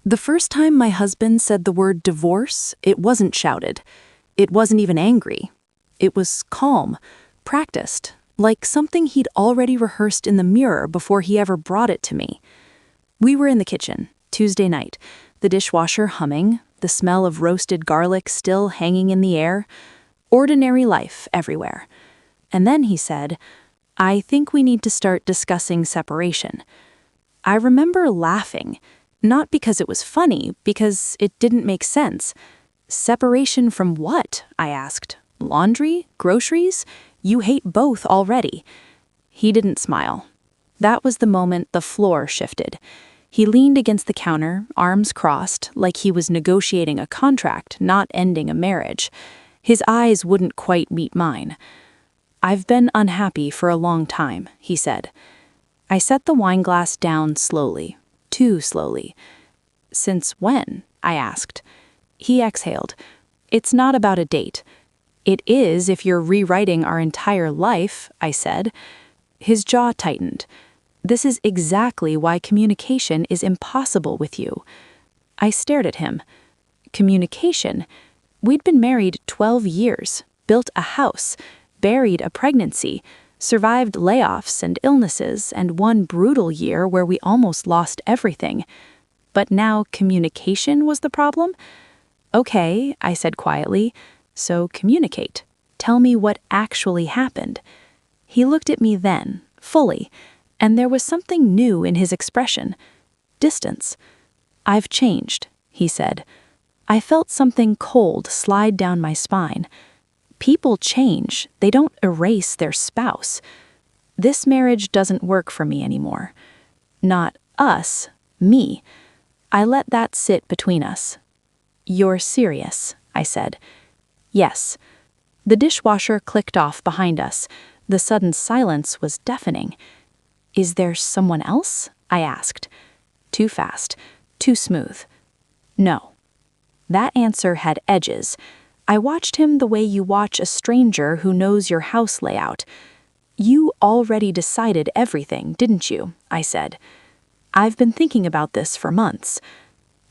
The first time my husband said the word divorce, it wasn't shouted. It wasn't even angry. It was calm, practiced, like something he'd already rehearsed in the mirror before he ever brought it to me. We were in the kitchen, Tuesday night, the dishwasher humming, the smell of roasted garlic still hanging in the air. Ordinary life everywhere. And then he said, "I think we need to start discussing separation." I remember laughing, not because it was funny, because it didn't make sense. Separation from what? I asked. Laundry? Groceries? You hate both already. He didn't smile. That was the moment the floor shifted. He leaned against the counter, arms crossed, like he was negotiating a contract, not ending a marriage. His eyes wouldn't quite meet mine. "I've been unhappy for a long time," he said. I set the wine glass down slowly, too slowly. "Since when?" I asked. He exhaled. "It's not about a date." "It is if you're rewriting our entire life," I said. His jaw tightened. "This is exactly why communication is impossible with you." I stared at him. Communication? We'd been married 12 years, built a house, buried a pregnancy, survived layoffs and illnesses, and one brutal year where we almost lost everything. But now communication was the problem? "Okay," I said quietly, "so communicate. Tell me what actually happened." He looked at me then, fully, and there was something new in his expression. Distance. "I've changed," he said. I felt something cold slide down my spine. People change, they don't erase their spouse. This marriage doesn't work for me anymore. Not us, me. I let that sit between us. "You're serious," I said. "Yes." The dishwasher clicked off behind us. The sudden silence was deafening. "Is there someone else?" I asked. Too fast, too smooth. "No." That answer had edges. I watched him the way you watch a stranger who knows your house layout. "You already decided everything, didn't you?" I said. "I've been thinking about this for months."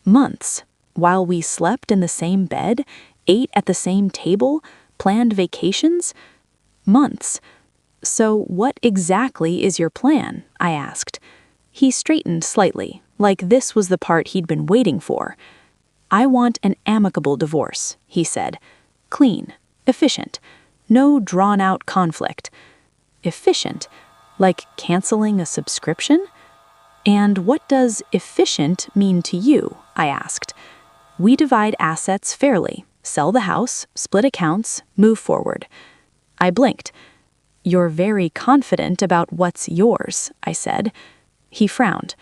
Months? While we slept in the same bed, ate at the same table, planned vacations? Months. "So what exactly is your plan?" I asked. He straightened slightly, like this was the part he'd been waiting for. "I want an amicable divorce," he said. "Clean, efficient, no drawn-out conflict." Efficient? Like canceling a subscription? "And what does efficient mean to you?" I asked. "We divide assets fairly, sell the house, split accounts, move forward." I blinked. "You're very confident about what's yours," I said. He frowned.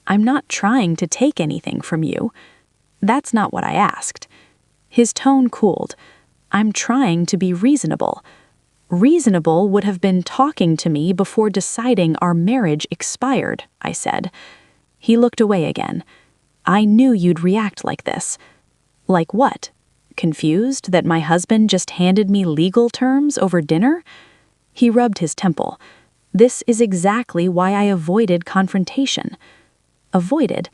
"I'm not trying to take anything from you." "That's not what I asked." His tone cooled. "I'm trying to be reasonable." "Reasonable would have been talking to me before deciding our marriage expired," I said. He looked away again. "I knew you'd react like this." "Like what? Confused that my husband just handed me legal terms over dinner?" He rubbed his temple. "This is exactly why I avoided confrontation." Avoided?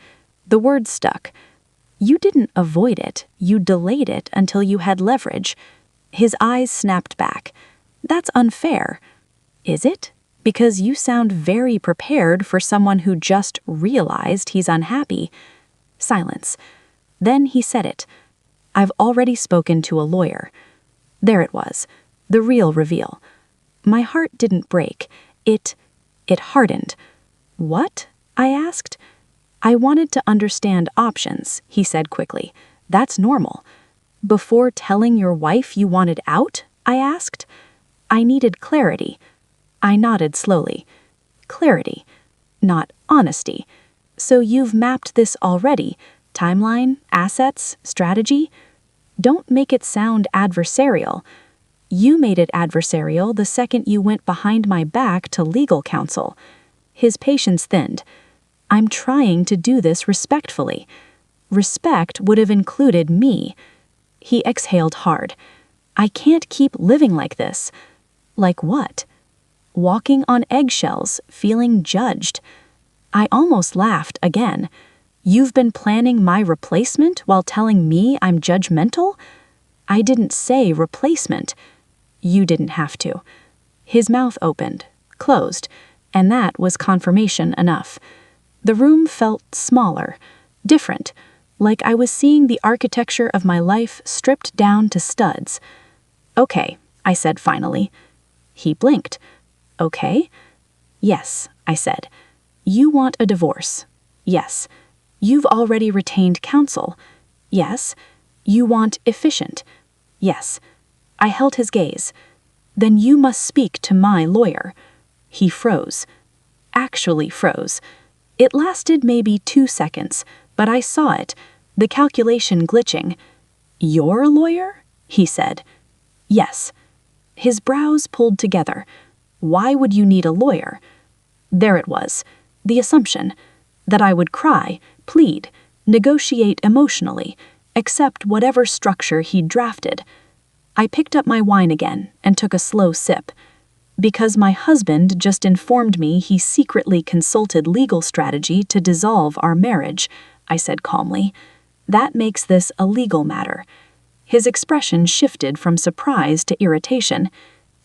The word stuck. "You didn't avoid it, you delayed it until you had leverage." His eyes snapped back. "That's unfair." "Is it? Because you sound very prepared for someone who just realized he's unhappy." Silence. Then he said it. "I've already spoken to a lawyer." There it was, the real reveal. My heart didn't break. It hardened. "What?" I asked. "I wanted to understand options," he said quickly. "That's normal." "Before telling your wife you wanted out?" I asked. I needed clarity. I nodded slowly. Clarity, not honesty. "So you've mapped this already? Timeline, assets, strategy?" "Don't make it sound adversarial." "You made it adversarial the second you went behind my back to legal counsel." His patience thinned. "I'm trying to do this respectfully." Respect would have included me. He exhaled hard. "I can't keep living like this." Like what? Walking on eggshells, feeling judged. I almost laughed again. You've been planning my replacement while telling me I'm judgmental? I didn't say replacement. You didn't have to. His mouth opened, closed, and that was confirmation enough. The room felt smaller, different, like I was seeing the architecture of my life stripped down to studs. Okay, I said finally. He blinked. Okay? Yes, I said. You want a divorce. Yes. You've already retained counsel. Yes. You want efficient. Yes. I held his gaze. Then you must speak to my lawyer. He froze. Actually froze. It lasted maybe 2 seconds, but I saw it, the calculation glitching. Your lawyer? He said. Yes. His brows pulled together. Why would you need a lawyer? There it was, the assumption, that I would cry, plead, negotiate emotionally, accept whatever structure he'd drafted. I picked up my wine again and took a slow sip. Because my husband just informed me he secretly consulted legal strategy to dissolve our marriage, I said calmly. That makes this a legal matter. His expression shifted from surprise to irritation.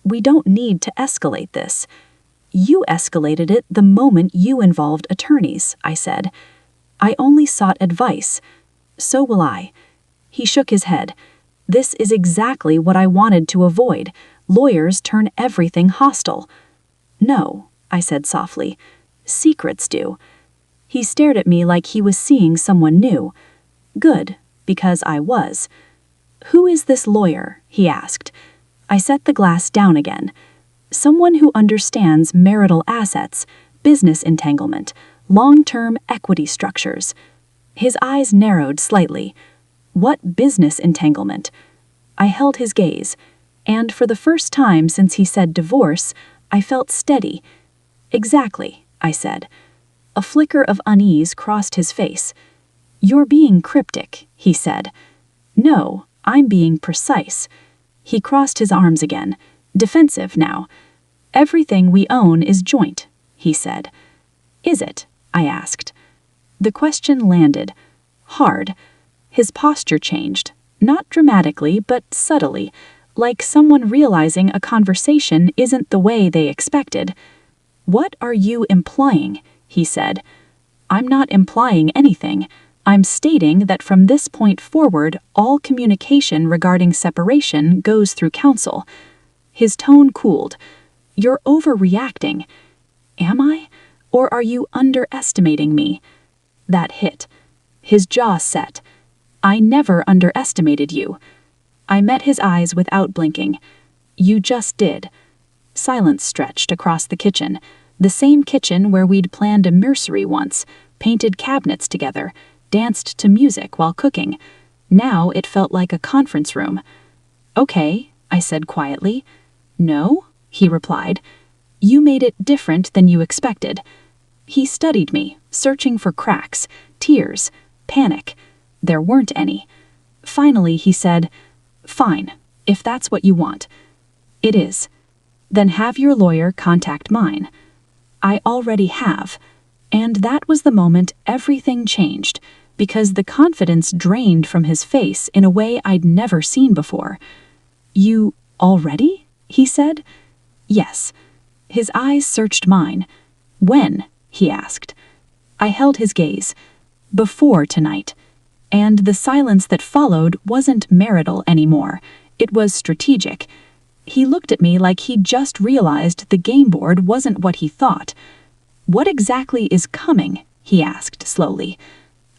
We don't need to escalate this. You escalated it the moment you involved attorneys, I said. I only sought advice. So will I. He shook his head. This is exactly what I wanted to avoid. Lawyers turn everything hostile. No, I said softly. Secrets do. He stared at me like he was seeing someone new. Good, because I was. Who is this lawyer? He asked. I set the glass down again. Someone who understands marital assets, business entanglement, long-term equity structures. His eyes narrowed slightly. What business entanglement? I held his gaze, and for the first time since he said divorce, I felt steady. Exactly, I said. A flicker of unease crossed his face. You're being cryptic, he said. No, I'm being precise. He crossed his arms again, defensive now. Everything we own is joint, he said. Is it? I asked. The question landed. Hard. His posture changed, not dramatically, but subtly, like someone realizing a conversation isn't the way they expected. What are you implying? He said. I'm not implying anything. I'm stating that from this point forward, all communication regarding separation goes through counsel. His tone cooled. You're overreacting. Am I? Or are you underestimating me? That hit. His jaw set. I never underestimated you. I met his eyes without blinking. You just did. Silence stretched across the kitchen, the same kitchen where we'd planned a nursery once, painted cabinets together, danced to music while cooking. Now it felt like a conference room. Okay, I said quietly. No, he replied. You made it different than you expected. He studied me, searching for cracks, tears, panic. There weren't any. Finally, he said, Fine, if that's what you want. It is. Then have your lawyer contact mine. I already have. And that was the moment everything changed, because the confidence drained from his face in a way I'd never seen before. You already? He said. Yes. His eyes searched mine. When? He asked. I held his gaze. Before tonight. And the silence that followed wasn't marital anymore. It was strategic. He looked at me like he'd just realized the game board wasn't what he thought. What exactly is coming? He asked slowly.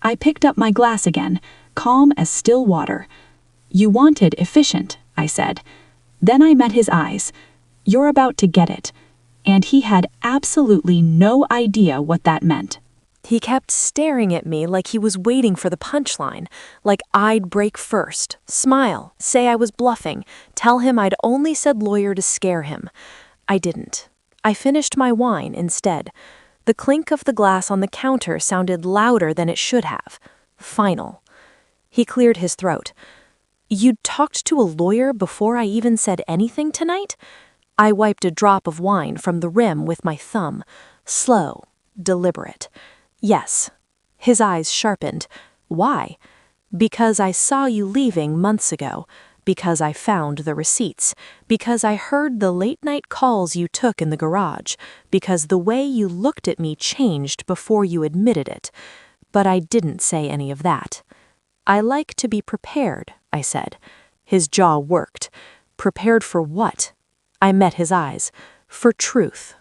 I picked up my glass again, calm as still water. You wanted efficient, I said. Then I met his eyes. You're about to get it. And he had absolutely no idea what that meant. He kept staring at me like he was waiting for the punchline, like I'd break first, smile, say I was bluffing, tell him I'd only said lawyer to scare him. I didn't. I finished my wine instead. The clink of the glass on the counter sounded louder than it should have. Final. He cleared his throat. You'd talked to a lawyer before I even said anything tonight? I wiped a drop of wine from the rim with my thumb. Slow, deliberate. Yes. His eyes sharpened. Why? Because I saw you leaving months ago. Because I found the receipts. Because I heard the late-night calls you took in the garage. Because the way you looked at me changed before you admitted it. But I didn't say any of that. I like to be prepared, I said. His jaw worked. Prepared for what? I met his eyes. For truth.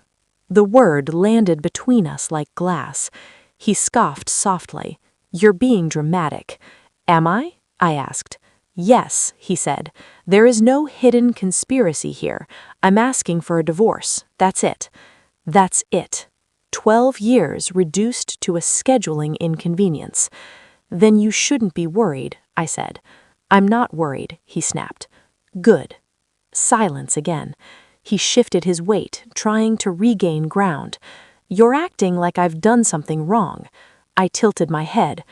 The word landed between us like glass. He scoffed softly. You're being dramatic. Am I? I asked. Yes, he said. There is no hidden conspiracy here. I'm asking for a divorce. That's it. That's it. 12 years reduced to a scheduling inconvenience. Then you shouldn't be worried, I said. I'm not worried, he snapped. Good. Silence again. He shifted his weight, trying to regain ground. You're acting like I've done something wrong. I tilted my head.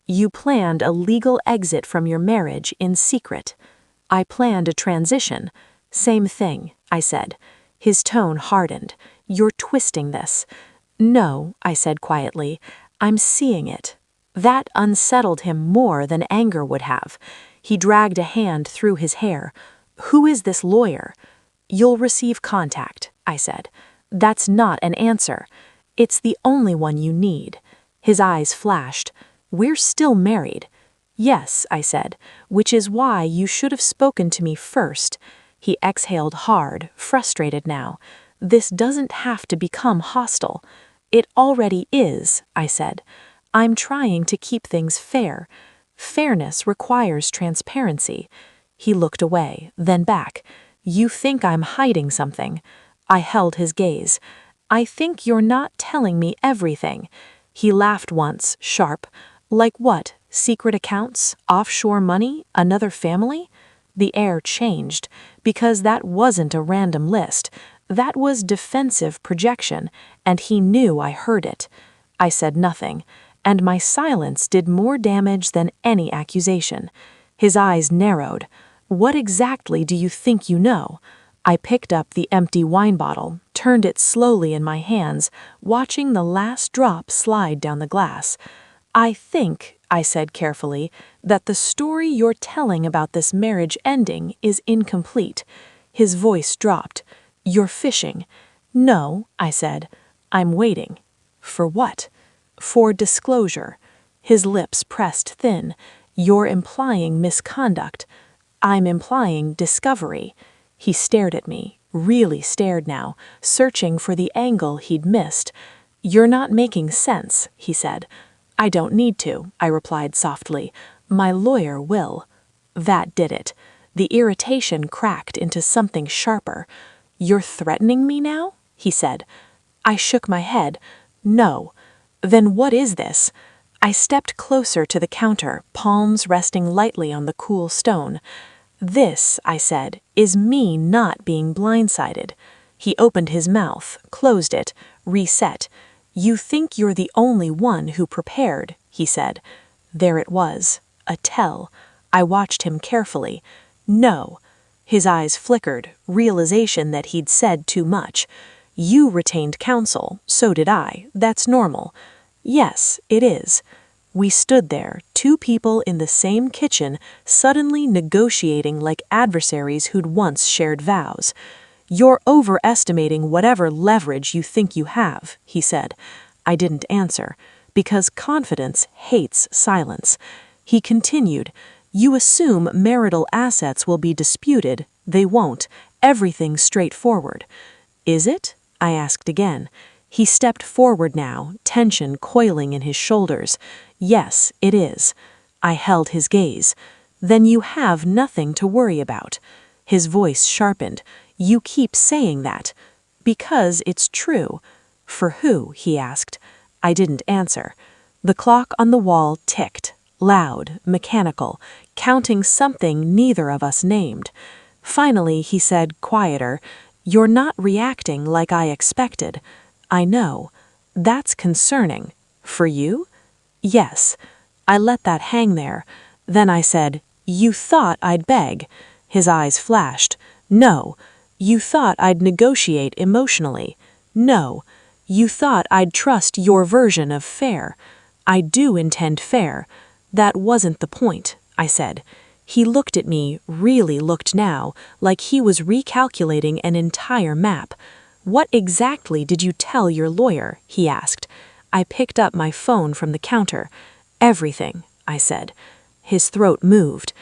You planned a legal exit from your marriage in secret. I planned a transition. Same thing, I said. His tone hardened. You're twisting this. No, I said quietly. I'm seeing it. That unsettled him more than anger would have. He dragged a hand through his hair. Who is this lawyer? You'll receive contact, I said. That's not an answer. It's the only one you need. His eyes flashed. We're still married. Yes, I said, which is why you should have spoken to me first. He exhaled hard, frustrated now. This doesn't have to become hostile. It already is, I said. I'm trying to keep things fair. Fairness requires transparency. He looked away, then back. You think I'm hiding something. I held his gaze. I think you're not telling me everything. He laughed once, sharp. Like what? Secret accounts? Offshore money? Another family? The air changed, because that wasn't a random list. That was defensive projection, and he knew I heard it. I said nothing, and my silence did more damage than any accusation. His eyes narrowed. What exactly do you think you know? I picked up the empty wine bottle, turned it slowly in my hands, watching the last drop slide down the glass. I think, I said carefully, that the story you're telling about this marriage ending is incomplete. His voice dropped. You're fishing. No, I said. I'm waiting. For what? For disclosure. His lips pressed thin. You're implying misconduct. I'm implying discovery. He stared at me, really stared now, searching for the angle he'd missed. You're not making sense, he said. I don't need to, I replied softly. My lawyer will. That did it. The irritation cracked into something sharper. You're threatening me now? He said. I shook my head. No. Then what is this? I stepped closer to the counter, palms resting lightly on the cool stone. This, I said, is me not being blindsided. He opened his mouth, closed it, reset. You think you're the only one who prepared, he said. There it was, a tell. I watched him carefully. No. His eyes flickered, realization that he'd said too much. You retained counsel, so did I. That's normal. Yes, it is. We stood there, two people in the same kitchen, suddenly negotiating like adversaries who'd once shared vows. You're overestimating whatever leverage you think you have, he said. I didn't answer, because confidence hates silence. He continued, you assume marital assets will be disputed. They won't. Everything's straightforward. Is it? I asked again. He stepped forward now, tension coiling in his shoulders. Yes, it is. I held his gaze. Then you have nothing to worry about. His voice sharpened. You keep saying that. Because it's true. For who? He asked. I didn't answer. The clock on the wall ticked, loud, mechanical, counting something neither of us named. Finally, he said, quieter, You're not reacting like I expected. I know. That's concerning. For you? Yes. I let that hang there. Then I said, You thought I'd beg. His eyes flashed. No. You thought I'd negotiate emotionally. No. You thought I'd trust your version of fair. I do intend fair. That wasn't the point, I said. He looked at me, really looked now, like he was recalculating an entire map. What exactly did you tell your lawyer? He asked. I picked up my phone from the counter. Everything, I said. His throat moved.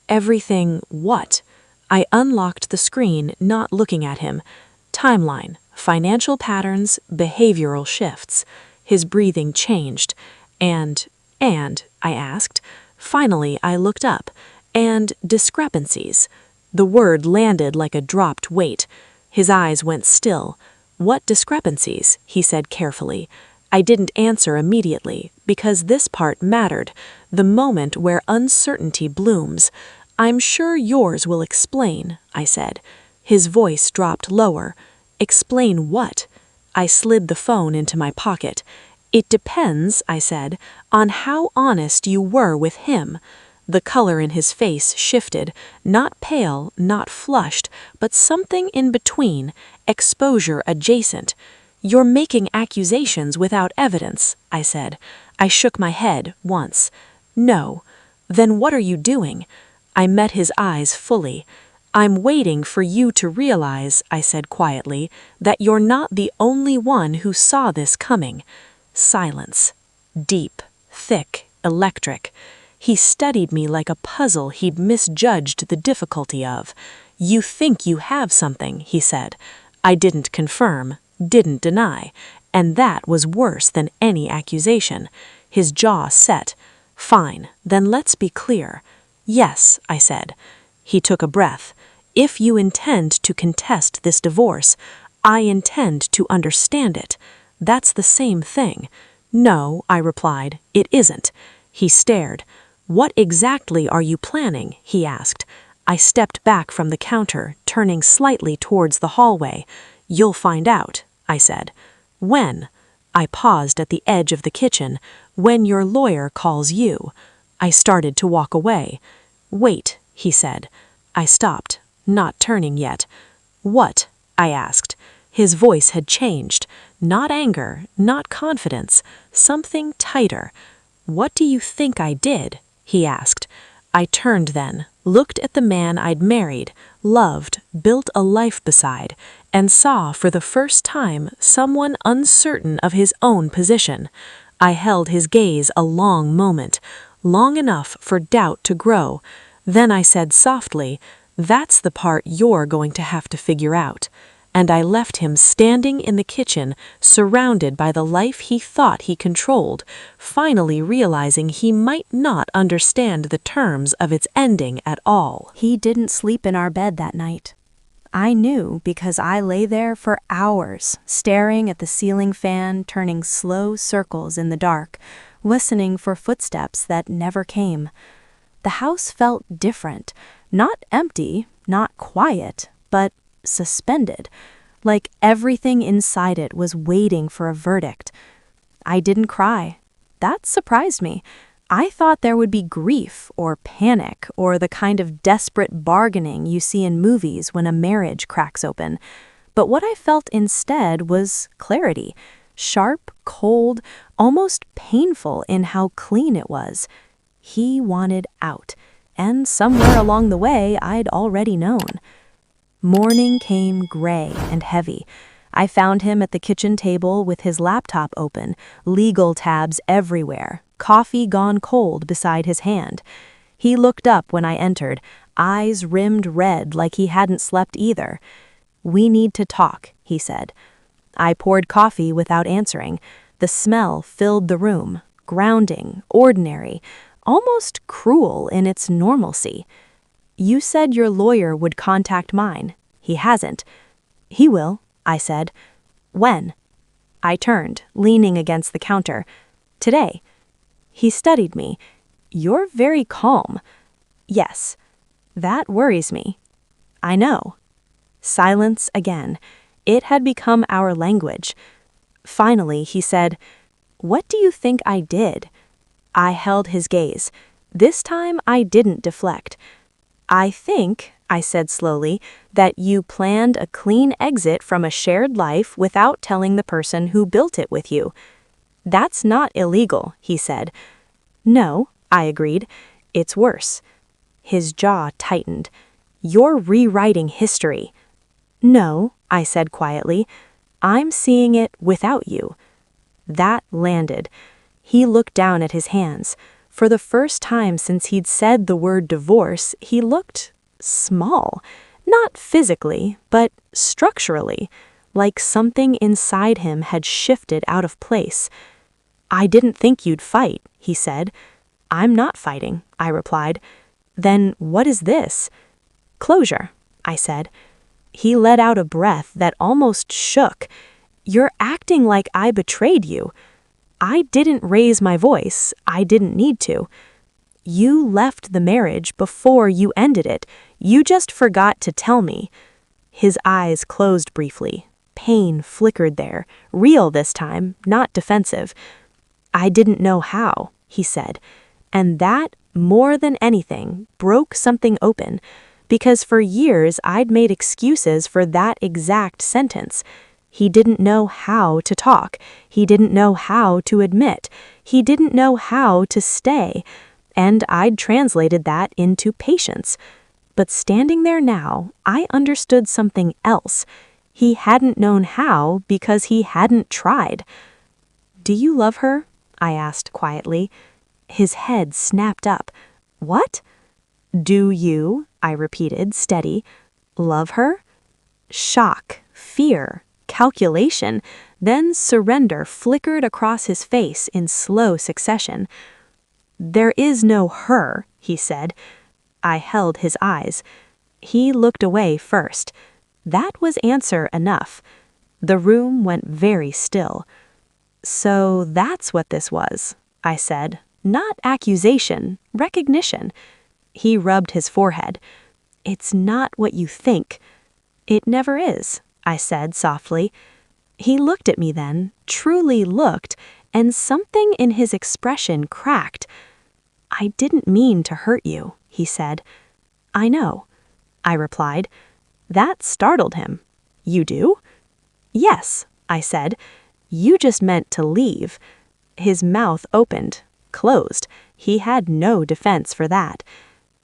Everything what? I unlocked the screen, not looking at him. Timeline, financial patterns, behavioral shifts. His breathing changed. And, I asked. Finally, I looked up. And discrepancies. The word landed like a dropped weight. His eyes went still. What discrepancies? He said carefully. I didn't answer immediately, because this part mattered, the moment where uncertainty blooms. I'm sure yours will explain, I said. His voice dropped lower. Explain what? I slid the phone into my pocket. It depends, I said, on how honest you were with him. The color in his face shifted, not pale, not flushed, but something in between, exposure adjacent. You're making accusations without evidence, I said. I shook my head once. No. Then what are you doing? I met his eyes fully. I'm waiting for you to realize, I said quietly, that you're not the only one who saw this coming. Silence. Deep, thick, electric. He studied me like a puzzle he'd misjudged the difficulty of. You think you have something, he said. I didn't confirm, didn't deny, and that was worse than any accusation. His jaw set. Fine, then let's be clear. Yes, I said. He took a breath. If you intend to contest this divorce, I intend to understand it. That's the same thing. No, I replied, it isn't. He stared. What exactly are you planning? He asked. I stepped back from the counter, turning slightly towards the hallway. You'll find out, I said. When? I paused at the edge of the kitchen. When your lawyer calls you. I started to walk away. Wait, he said. I stopped, not turning yet. What? I asked. His voice had changed. Not anger, not confidence, something tighter. What do you think I did? He asked. I turned then, looked at the man I'd married, loved, built a life beside, and saw for the first time someone uncertain of his own position. I held his gaze a long moment, long enough for doubt to grow. Then I said softly, that's the part you're going to have to figure out. And I left him standing in the kitchen, surrounded by the life he thought he controlled, finally realizing he might not understand the terms of its ending at all. He didn't sleep in our bed that night. I knew because I lay there for hours, staring at the ceiling fan, turning slow circles in the dark, listening for footsteps that never came. The house felt different, not empty, not quiet, but suspended, like everything inside it was waiting for a verdict. I didn't cry. That surprised me. I thought there would be grief or panic or the kind of desperate bargaining you see in movies when a marriage cracks open. But what I felt instead was clarity, sharp, cold, almost painful in how clean it was. He wanted out, and somewhere along the way I'd already known. Morning came gray and heavy. I found him at the kitchen table with his laptop open, legal tabs everywhere, coffee gone cold beside his hand. He looked up when I entered, eyes rimmed red like he hadn't slept either. We need to talk, he said. I poured coffee without answering. The smell filled the room, grounding, ordinary, almost cruel in its normalcy. You said your lawyer would contact mine. He hasn't. He will, I said. When? I turned, leaning against the counter. Today. He studied me. You're very calm. Yes. That worries me. I know. Silence again. It had become our language. Finally, he said, What do you think I did? I held his gaze. This time I didn't deflect. I think, I said slowly, that you planned a clean exit from a shared life without telling the person who built it with you. "That's not illegal," he said. "No," I agreed. "It's worse." His jaw tightened. "You're rewriting history." "No," I said quietly. "I'm seeing it without you." That landed. He looked down at his hands. For the first time since he'd said the word divorce, he looked small. Not physically, but structurally, like something inside him had shifted out of place. "I didn't think you'd fight," he said. "I'm not fighting," I replied. "Then what is this?" "Closure," I said. He let out a breath that almost shook. "You're acting like I betrayed you." "I didn't raise my voice. I didn't need to." "You left the marriage before you ended it. You just forgot to tell me." His eyes closed briefly. Pain flickered there, real this time, not defensive. "I didn't know how," he said. And that, more than anything, broke something open, because for years I'd made excuses for that exact sentence. He didn't know how to talk. He didn't know how to admit. He didn't know how to stay. And I'd translated that into patience. But standing there now, I understood something else. He hadn't known how because he hadn't tried. "Do you love her?" I asked quietly. His head snapped up. "What?" "Do you," I repeated, steady, "love her?" Shock, fear, calculation, then surrender flickered across his face in slow succession. "There is no her," he said. I held his eyes. He looked away first. That was answer enough. The room went very still. "So that's what this was," I said. Not accusation, recognition. He rubbed his forehead. "It's not what you think." "It never is," I said softly. He looked at me then, truly looked, and something in his expression cracked. "I didn't mean to hurt you," he said. "I know," I replied. That startled him. "You do?" "Yes," I said. "You just meant to leave." His mouth opened, closed. He had no defense for that.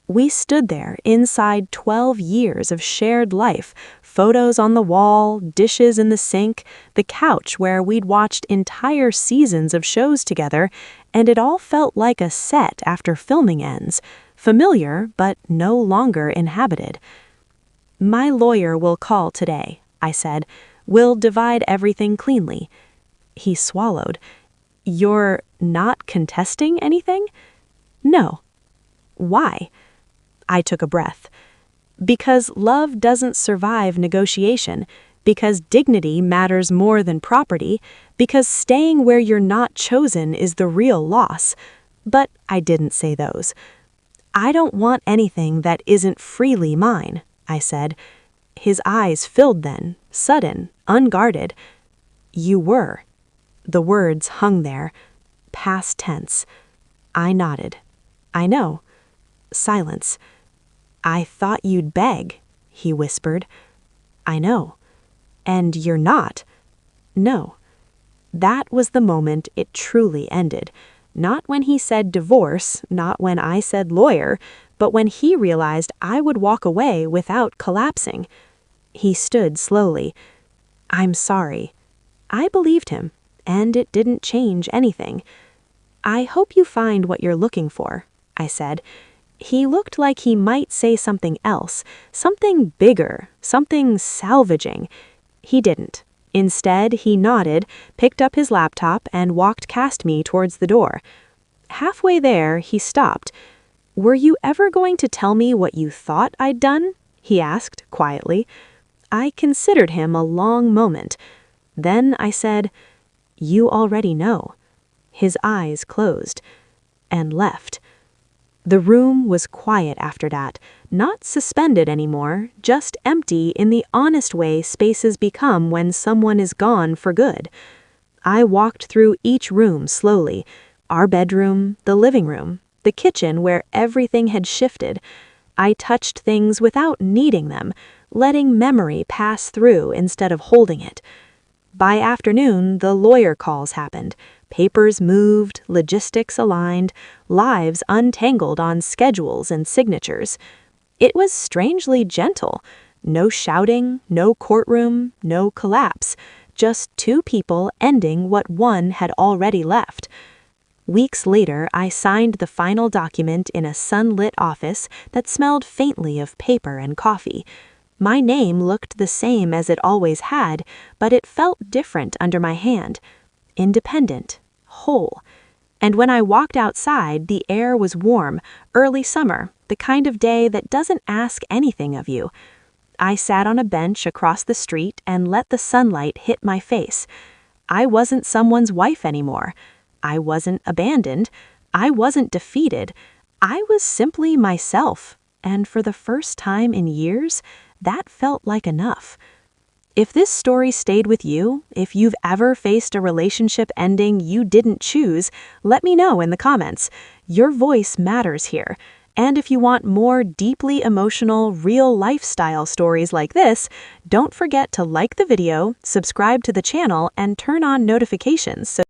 We stood there inside 12 years of shared life, photos on the wall, dishes in the sink, the couch where we'd watched entire seasons of shows together, and it all felt like a set after filming ends, familiar but no longer inhabited. "My lawyer will call today," I said. "We'll divide everything cleanly." He swallowed. "You're not contesting anything?" "No." "Why?" I took a breath. "Because love doesn't survive negotiation, because dignity matters more than property, because staying where you're not chosen is the real loss." But I didn't say those. "I don't want anything that isn't freely mine," I said. His eyes filled then, sudden, unguarded. "You were." The words hung there. Past tense. I nodded. "I know." Silence. "I thought you'd beg," he whispered. "I know." "And you're not." "No." That was the moment it truly ended. Not when he said divorce, not when I said lawyer, but when he realized I would walk away without collapsing. He stood slowly. "I'm sorry." I believed him, and it didn't change anything. "I hope you find what you're looking for," I said. He looked like he might say something else, something bigger, something salvaging. He didn't. Instead, he nodded, picked up his laptop, and walked past me towards the door. Halfway there, he stopped. "Were you ever going to tell me what you thought I'd done?" he asked, quietly. I considered him a long moment. Then I said, "You already know." His eyes closed. And left. The room was quiet after that, not suspended anymore, just empty in the honest way spaces become when someone is gone for good. I walked through each room slowly, our bedroom, the living room, the kitchen where everything had shifted. I touched things without needing them, letting memory pass through instead of holding it. By afternoon, the lawyer calls happened. Papers moved, logistics aligned, lives untangled on schedules and signatures. It was strangely gentle. No shouting, no courtroom, no collapse. Just two people ending what one had already left. Weeks later, I signed the final document in a sunlit office that smelled faintly of paper and coffee. My name looked the same as it always had, but it felt different under my hand. Independent, whole. And when I walked outside, the air was warm, early summer, the kind of day that doesn't ask anything of you. I sat on a bench across the street and let the sunlight hit my face. I wasn't someone's wife anymore. I wasn't abandoned. I wasn't defeated. I was simply myself, and for the first time in years, that felt like enough. If this story stayed with you, if you've ever faced a relationship ending you didn't choose, let me know in the comments. Your voice matters here. And if you want more deeply emotional, real lifestyle stories like this, don't forget to like the video, subscribe to the channel, and turn on notifications so